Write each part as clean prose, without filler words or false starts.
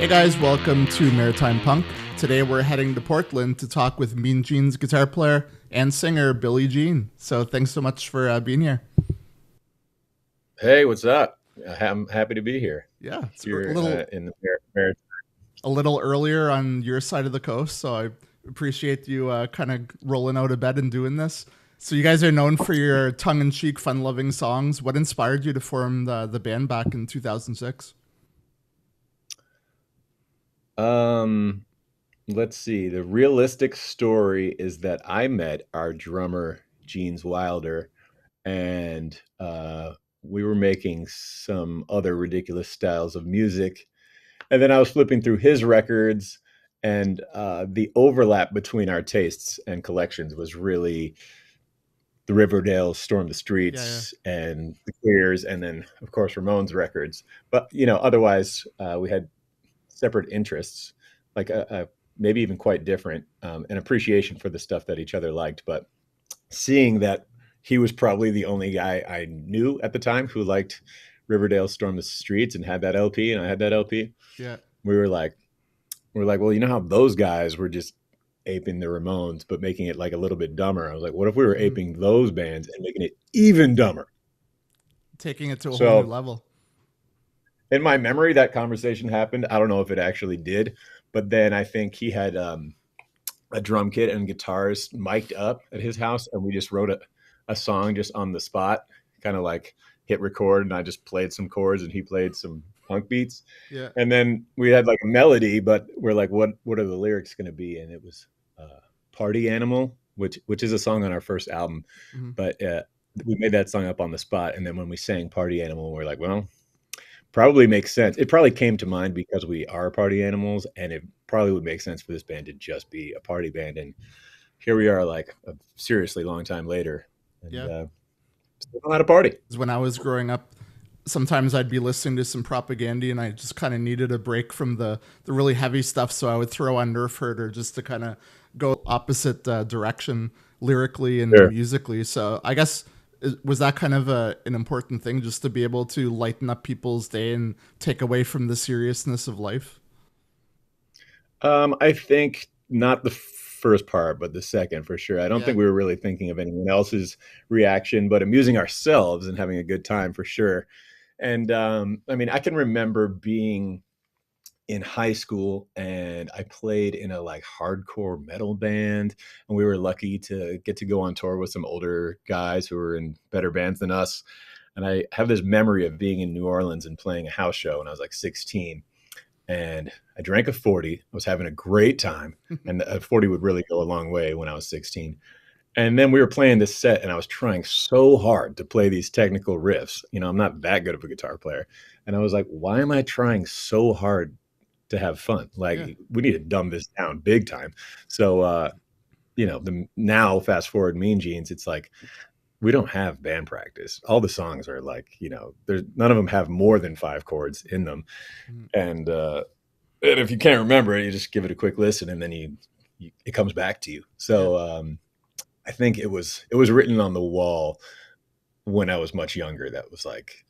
Hey guys, welcome to Maritime Punk. Today we're heading to Portland to talk with Mean Gene's guitar player and singer Billie Jean. So thanks so much for being here. Hey, what's up? I'm happy to be here. Yeah, it's a Here little in the Maritime. a little earlier on your side of the coast, so I appreciate you kind of rolling out of bed and doing this. So you guys are known for your tongue-in-cheek, fun-loving songs. What inspired you to form the band back in 2006? Um, let's see. The realistic story is that I met our drummer, Jeans Wilder, and we were making some other ridiculous styles of music. And then I was flipping through his records, and the overlap between our tastes and collections was really the Riverdale, Storm the Yeah, yeah. Streets, and the Queers, and then of course Ramones records. But otherwise we had separate interests, like maybe even quite different, an appreciation for the stuff that each other liked. But seeing that he was probably the only guy I knew at the time who liked Riverdale, Storm the Streets, and had that LP, and I had that LP, Yeah. we were like, well, you know how those guys were just aping the Ramones, but making it like a little bit dumber. I was like, what if we were Mhm. aping those bands and making it even dumber? Taking it to a whole new So level. in my memory, that conversation happened. I don't know if it actually did, but then I think he had a drum kit and guitars mic'd up at his house, and we just wrote a song just on the spot, kind of like hit record, and I just played some chords and he played some punk beats. Yeah. And then we had like a melody, but we're like, what are the lyrics going to be? And it was Party Animal, which is a song on our first album. Mhm. But we made that song up on the spot. And then when we sang Party Animal, we're like, well, probably makes sense. It probably came to mind because we are party animals, and it probably would make sense for this band to just be a party band. And here we are, like a seriously long time later, and Yeah. still know how to party. When I was growing up, sometimes I'd be listening to some propaganda and I just kind of needed a break from the really heavy stuff. So I would throw on Nerf Herder just to kind of go opposite direction lyrically and Sure. musically. So I guess was that kind of an important thing just to be able to lighten up people's day and take away from the seriousness of life? I think not the first part, but the second for sure. I don't Yeah. think we were really thinking of anyone else's reaction, but amusing ourselves and having a good time for sure. And I mean, I can remember being in high school, and I played in a like hardcore metal band, and we were lucky to get to go on tour with some older guys who were in better bands than us. And I have this memory of being in New Orleans and playing a house show when I was like 16, and I drank a 40. I was having a great time, and a 40 would really go a long way when I was 16. And then we were playing this set, and I was trying so hard to play these technical riffs. I'm not that good of a guitar player. And I was like, why am I trying so hard to have fun? Yeah. Like, we need to dumb this down big time. So, the now fast forward Mean Genes, it's like we don't have band practice. All the songs are like, there's none of them have more than 5 chords in them. Mhm. And if you can't remember it, you just give it a quick listen, and then it comes back to you. Yeah. So I think it was written on the wall when I was much younger. That was like,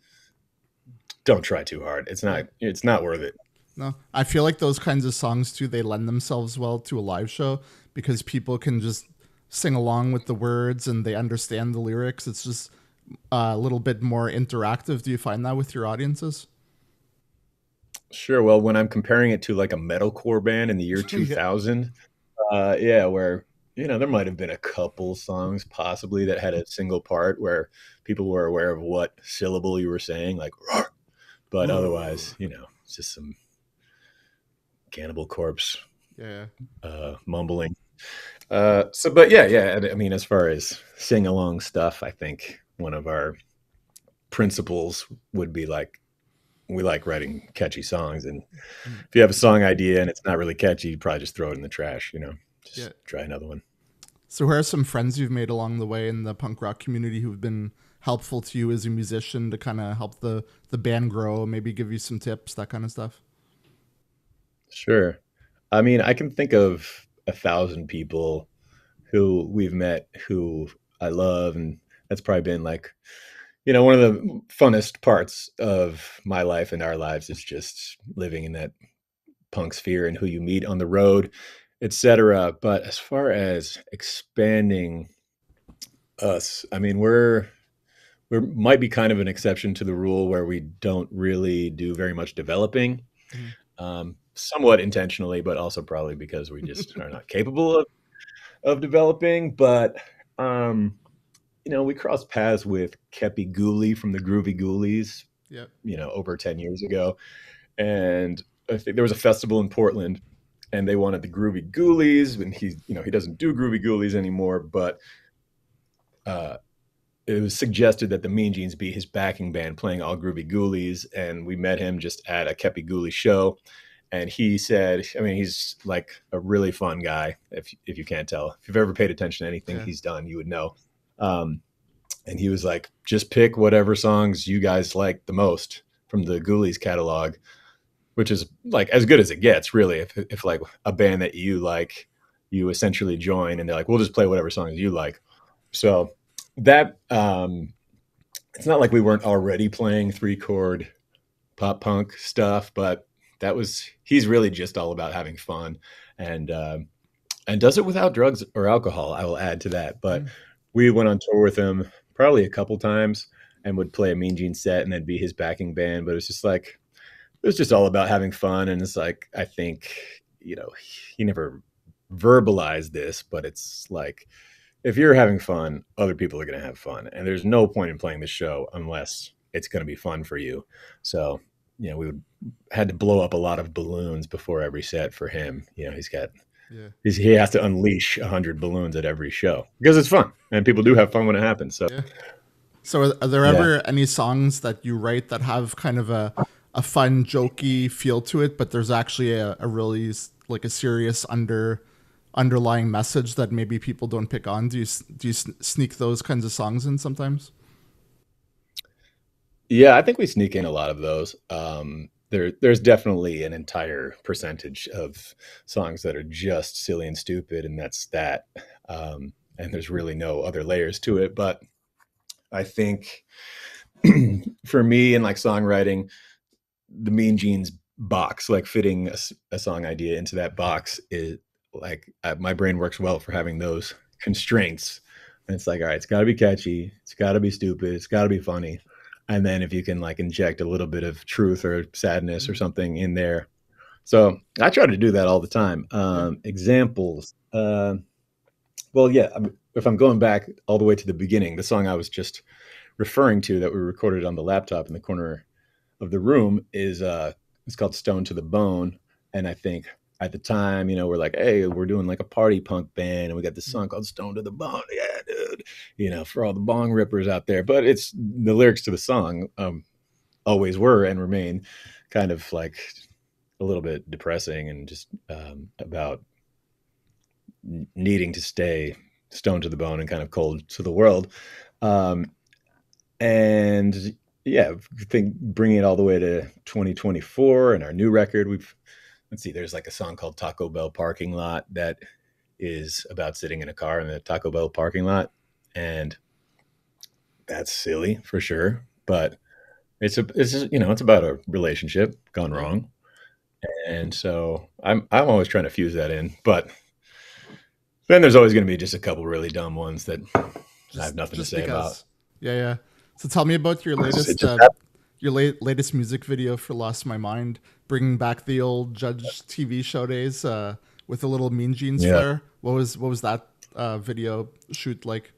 don't try too hard. Yeah. It's not worth it. No, I feel like those kinds of songs too, they lend themselves well to a live show because people can just sing along with the words and they understand the lyrics. It's just a little bit more interactive. Do you find that with your audiences? Sure. Well, when I'm comparing it to like a metalcore band in the year Yeah. 2000, yeah, where there might have been a couple songs possibly that had a single part where people were aware of what syllable you were saying, like, "Roar," but otherwise, it's just some Cannibal Corpse Yeah. mumbling. But yeah. I mean, as far as sing along stuff, I think one of our principles would be like, we like writing catchy songs, and Mm. if you have a song idea and it's not really catchy, you probably just throw it in the trash. Yeah. Just try another one. So, who are some friends you've made along the way in the punk rock community who've been helpful to you as a musician to kind of help the band grow, maybe give you some tips, that kind of stuff? Sure. I mean, I can think of 1,000 people who we've met who I love, and that's probably been like, one of the funnest parts of my life and our lives is just living in that punk sphere and who you meet on the road, etc. But as far as expanding us, I mean, we might be kind of an exception to the rule where we don't really do very much developing, Mhm. somewhat intentionally, but also probably because we just are not capable of developing. But um, we crossed paths with Kepi Gooley from the Groovy Ghoulies, Yep. over 10 years ago. And I think there was a festival in Portland and they wanted the Groovy Ghoulies, and he doesn't do Groovy Ghoulies anymore, but uh, it was suggested that the Mean Jeans be his backing band playing all Groovy Ghoulies. And we met him just at a Kepi Ghoulie show. And he said, I mean, he's like a really fun guy. If you can't tell, if you've ever paid attention to anything Yeah. he's done, you would know. Um, and he was like, just pick whatever songs you guys like the most from the Ghoulies catalog, which is like as good as it gets, really. If like a band that you like, you essentially join, and they're like, we'll just play whatever songs you like. So that it's not like we weren't already playing 3-chord pop punk stuff, but he's really just all about having fun, and does it without drugs or alcohol. I will add to that. But Mm. we went on tour with him probably a couple times and would play a Mean Gene set and then be his backing band. But it's just like it was just all about having fun. And it's like I think he never verbalized this, but it's like if you're having fun, other people are going to have fun, and there's no point in playing the show unless it's going to be fun for you. So had to blow up a lot of balloons before every set for him. Yeah. He has to unleash 100 balloons at every show because it's fun and people do Yeah. have fun when it happens. So Yeah. So are there yeah, ever any songs that you write that have kind of a fun, jokey feel to it, but there's actually a really like a serious underlying message that maybe people don't pick on? Do you sneak those kinds of songs in sometimes? yeah, I think we sneak in a lot of those. There's definitely an entire percentage of songs that are just silly and stupid, and that's that. And there's really no other layers to it. But I think for me and like songwriting, the Mean Jeans box, like fitting a song idea into that box, is like my brain works well for having those constraints. And it's like, all right, it's got to be catchy, it's got to be stupid, it's got to be funny, and then if you can like inject a little bit of truth or sadness or Mm. something in there. So I try to do that all the time. Yeah. Examples. Well, yeah. If I'm going back all the way to the beginning, the song I was just referring to that we recorded on the laptop in the corner of the room is it's called Stone to the Bone. And I think at the time, we're like, hey, we're doing like a party punk band and we got this Mm. song called Stone to the Bone. Yeah, dude. For all the bong rippers out there. But it's the lyrics to the song always were and remain kind of like a little bit depressing and just about needing to stay stoned to the bone and kind of cold to the world. Um, and yeah, I think bringing it all the way to 2024 and our new record, let's see, there's like a song called Taco Bell Parking Lot that is about sitting in a car in the Taco Bell parking lot. And that's silly for sure. But it's about a relationship gone Yeah. wrong. And so I'm always trying to fuse that in. But then there's always going to be just a couple really dumb ones that I have nothing to Just say about. because. Yeah, yeah. So tell me about your It latest just happened. latest music video for "Lost My Mind," bringing back the old Judge TV show days with a little Mean Jeans Yeah. flair. What was that video shoot like?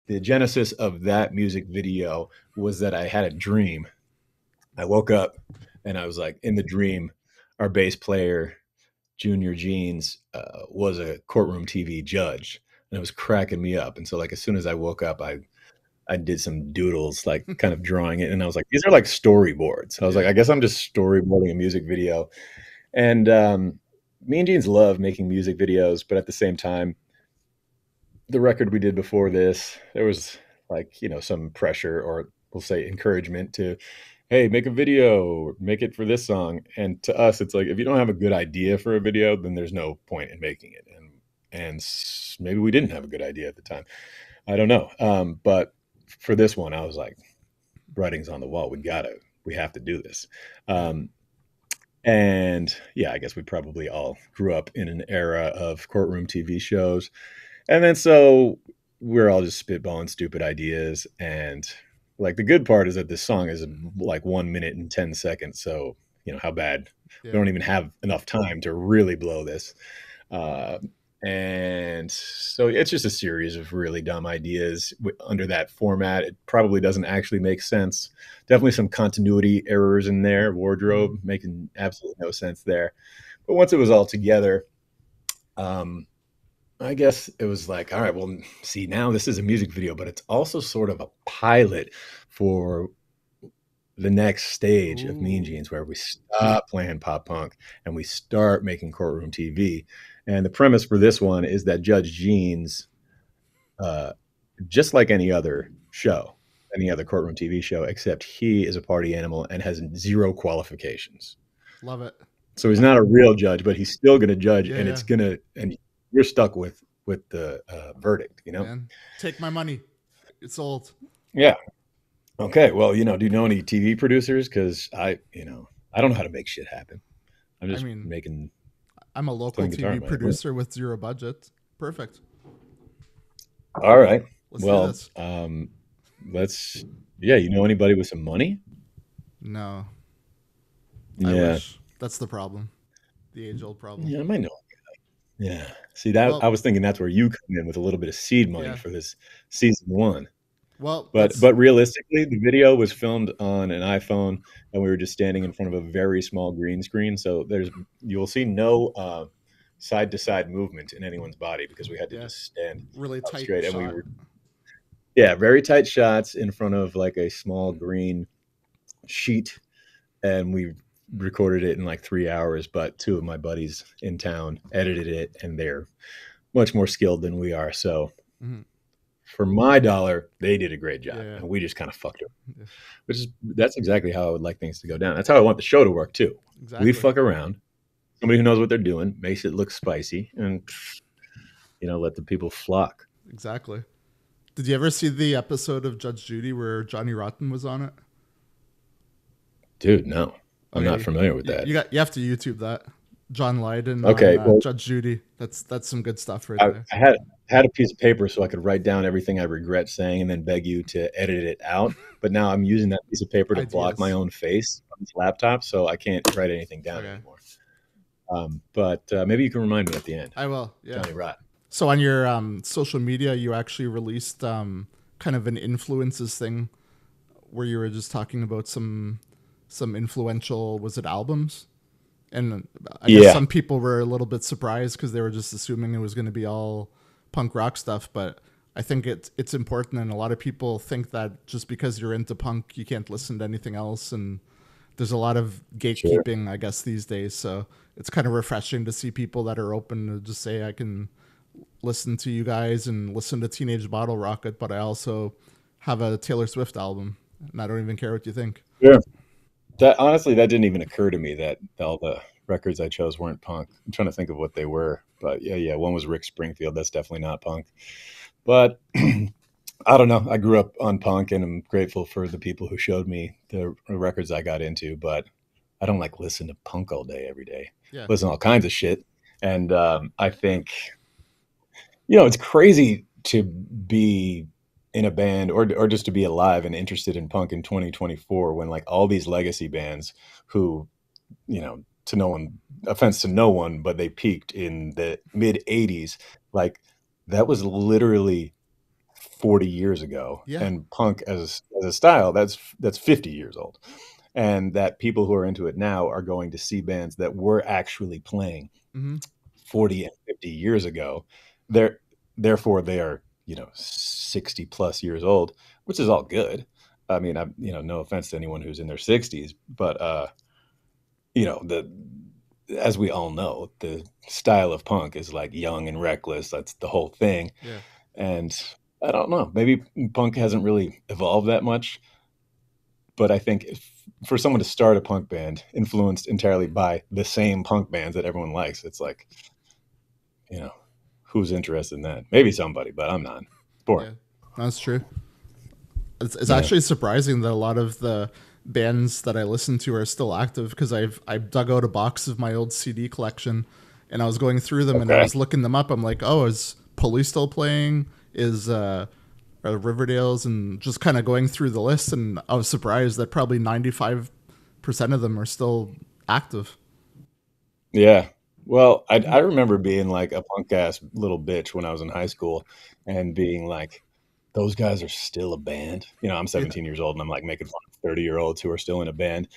The genesis of that music video was that I had a dream. I woke up and I was like, in the dream, our bass player, Junior Jeans, was a courtroom TV judge, and it was cracking me up. And so, like, as soon as I woke up, I did some doodles, like kind of drawing it, and I was like, these are like storyboards. I was like, Yeah. I guess I'm just storyboarding a music video, and me and Jeans love making music videos, but at the same time, the record we did before this, there was like, some pressure, or we'll say encouragement to, hey, make a video, make it for this song. And to us, it's like, if you don't have a good idea for a video, then there's no point in making it. And maybe we didn't have a good idea at the time. I don't know. But for this one, I was like, writing's on the wall. We have to do this. Yeah. And yeah, I guess we probably all grew up in an era of courtroom TV shows. And then so we're all just spitballing stupid ideas. And like the good part is that this song is like 1 minute and 10 seconds. So, how bad? We Yeah. don't even have enough time to really blow this. Uh, and so it's just a series of really dumb ideas under that format. It probably doesn't actually make sense. Definitely some continuity errors in there, Mhm. wardrobe making absolutely no sense there. But once it was all together, um, I guess it was like, all right, well, see, now this is a music video, but it's also sort of a pilot for the next stage of Mean Ooh. Jeans, where we stop playing pop punk and we start making courtroom TV. And the premise for this one is that Judge Jeans, uh, just like any other show, any other courtroom TV show, except he is a party animal and has zero qualifications. Love it. So he's not a real judge, but he's still going to judge, Yeah, and yeah. and you're stuck with the verdict, Man. Take my money. It's old. Yeah. Okay. Well, do you know any TV producers? Because I don't know how to make shit happen. I'm I just mean, making I'm a local playing guitar TV in my room. producer with zero budget. Perfect. All right. Let's do Well, this. let's. Yeah, you know anybody with some money? No, I Yeah. wish. That's the problem. The age old problem. Yeah, I might know. Yeah. See that I Well, was thinking that's where you come in with a little bit of seed money yeah. for this season one. Well, But that's but realistically, the video was filmed on an iPhone, and we were just standing in front of a very small green screen. So you'll see no side to side movement in anyone's body because we had to yeah, just stand really up tight straight, and we shot. were very tight shots in front of like a small green sheet, and we recorded it in like 3 hours. But two of my buddies in town edited it, and they're much more skilled than we are. So Hmm. for my dollar, they did a great job, Yeah, and we just kind of fucked it. yeah, That's exactly how I would like things to go down. That's how I want the show to work too. We exactly, fuck around. Somebody who knows what they're doing makes it look spicy, and let the people flock. exactly. Did you ever see the episode of Judge Judy where Johnny Rotten was on it? Dude, no, I'm not Okay, familiar with that. you have to YouTube that. John Lydon on Okay, well, Judge Judy. That's some good stuff right I, there. I had a piece of paper so I could write down everything I regret saying and then beg you to edit it out. But now I'm using that piece of paper to block my Ideas. own face on this laptop, so I can't write anything down Okay, anymore. But maybe you can remind me at the end, I will. Yeah. Johnny Rotten. So on your social media, you actually released kind of an influences thing where you were just talking about some influential, was it albums? And I guess Yeah, some people were a little bit surprised because they were just assuming it was going to be all punk rock stuff. But I think it's important, and a lot of people think that just because you're into punk, you can't listen to anything else. And there's a lot of sure. gatekeeping, I guess, these days. So it's kind of refreshing to see people that are open to just say, I can listen to you guys and listen to Teenage Bottle Rocket, but I also have a Taylor Swift album, and I don't even care what you think. Sure. That honestly, that didn't even occur to me that all the records I chose weren't punk. I'm trying to think of what they were, but yeah, one was Rick Springfield. That's definitely not punk. But I don't know. I grew up on punk, and I'm grateful for the people who showed me the records I got into. But I don't like listen to punk all day, every day. Yeah. Listen to all kinds of shit, and I think it's crazy to be in a band, or just to be alive and interested in punk in 2024 when like all these legacy bands who, to no one offense to no one, but they peaked in the mid 80s, like that was literally 40 years ago, Yeah. and punk as a style, that's 50 years old, and that people who are into it now are going to see bands that were actually playing Mm-hmm. 40 and 50 years ago. They're Therefore they are 60 plus years old, which is all good. I mean, no offense to anyone who's in their 60s, but the as we all know, the style of punk is like young and reckless. That's the whole thing. Yeah. And I don't know, maybe punk hasn't really evolved that much, but I think for someone to start a punk band influenced entirely by the same punk bands that everyone likes, it's like, you know, who's interested in that? Maybe somebody, but I'm not. It's boring. Yeah. That's true. It's Yeah. actually surprising that a lot of the bands that I listen to are still active because I dug out a box of my old CD collection and I was going through them and I Okay. was looking them up. I'm like, oh, is Police still playing? Is are Riverdale's, and just kind of going through the list, and I was surprised that probably 95% of them are still active. Yeah. Well, I remember being like a punk ass little bitch when I was in high school and being like, those guys are still a band. You know, I'm Yeah. 17 years old and I'm like making fun of 30-year-olds who are still in a band.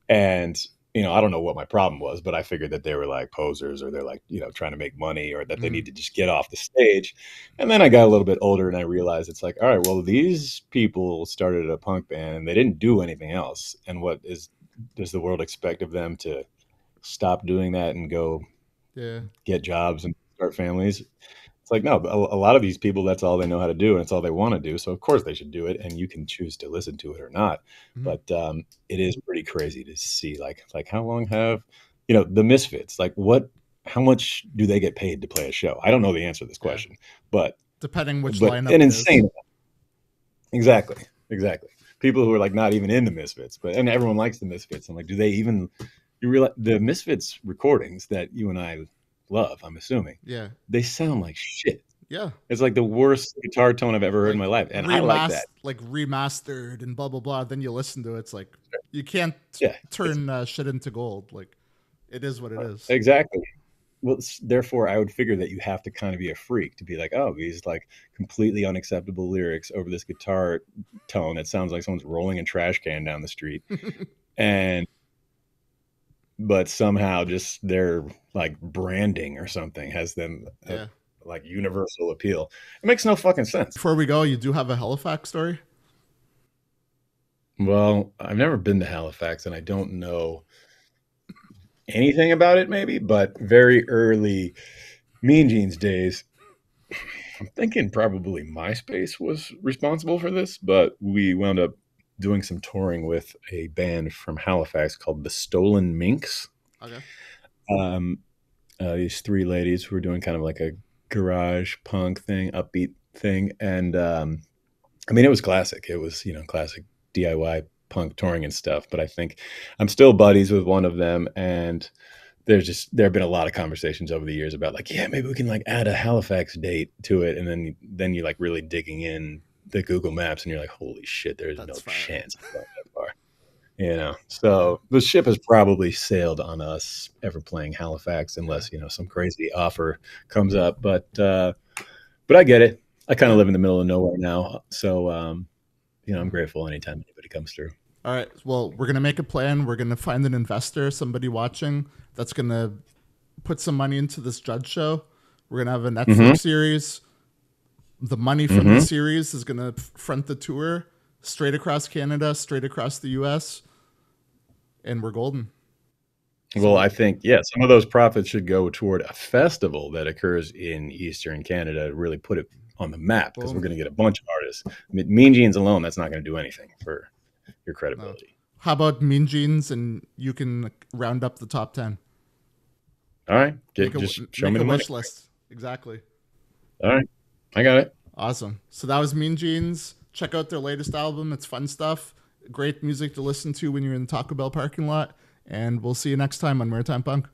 And, you know, I don't know what my problem was, but I figured that they were like posers or they're like, you know, trying to make money or that they Mm, need to just get off the stage. And then I got a little bit older and I realized it's like, all right, well, these people started a punk band and they didn't do anything else. And what is does the world expect of them to stop doing that and go yeah. get jobs and start families? It's like, no, a lot of these people, that's all they know how to do and it's all they want to do. So of course they should do it and you can choose to listen to it or not. Mm, But it is pretty crazy to see like how long have, you know, the Misfits, like what, how much do they get paid to play a show? I don't know the answer to this yeah. question, but, Depending which but lineup an it is. insane, exactly, exactly. People who are like not even in the Misfits, but, and everyone likes the Misfits. I'm like, do they even, you realize the Misfits recordings that you and I love, I'm assuming, Yeah. they sound like shit. Yeah. It's like the worst guitar tone I've ever heard in Like my life, and I like that. remastered and blah blah blah. Then you listen to it, it's like you can't Yeah, it's turn shit into gold. Like it is what it is. exactly. Well, therefore, I would figure that you have to kind of be a freak to be like, oh, these like completely unacceptable lyrics over this guitar tone that sounds like someone's rolling a trash can down the street, and but somehow just their like branding or something has them Yeah. like universal appeal. It makes no fucking sense. Before we go, you do have a Halifax story. Well, I've never been to Halifax, and I don't know anything about it, maybe, but very early Mean Jeans days, I'm thinking probably MySpace was responsible for this, but we wound up doing some touring with a band from Halifax called the Stolen Minks. Okay. Um, these three ladies who were doing kind of like a garage punk thing, upbeat thing, and I mean, it was classic. It was, you know, classic DIY punk touring and stuff. But I think I'm still buddies with one of them, and there have been a lot of conversations over the years about like, yeah, maybe we can like add a Halifax date to it, and then you like really digging in the Google Maps, and you're like, holy shit, there's no That's fire. chance I'm going that far. You know, Yeah. so the ship has probably sailed on us ever playing Halifax, Yeah. unless you know some crazy offer comes up. But I get it. I kind of Yeah. live in the middle of nowhere now, so you know, I'm grateful anytime anybody comes through. All right. Well, we're gonna make a plan. We're gonna find an investor, somebody watching that's gonna put some money into this judge show. We're gonna have a Mm-hmm. Netflix series. The money from the Mm-hmm. series is gonna front the tour straight across Canada, straight across the U.S., and we're golden. Well, So I think, yeah, some of those profits should go toward a festival that occurs in Eastern Canada to really put it on the map because we're boom. going to get a bunch of artists. I mean, Mean Jeans alone, that's not going to do anything for your No. credibility. How about Mean Jeans, and you can round up the top 10. All right, Make a just show make me a the money. wish list. Exactly. All right, I got it. Awesome. So that was Mean Jeans. Check out their latest album. It's fun stuff. Great music to listen to when you're in the Taco Bell parking lot. And we'll see you next time on Maritime Punk.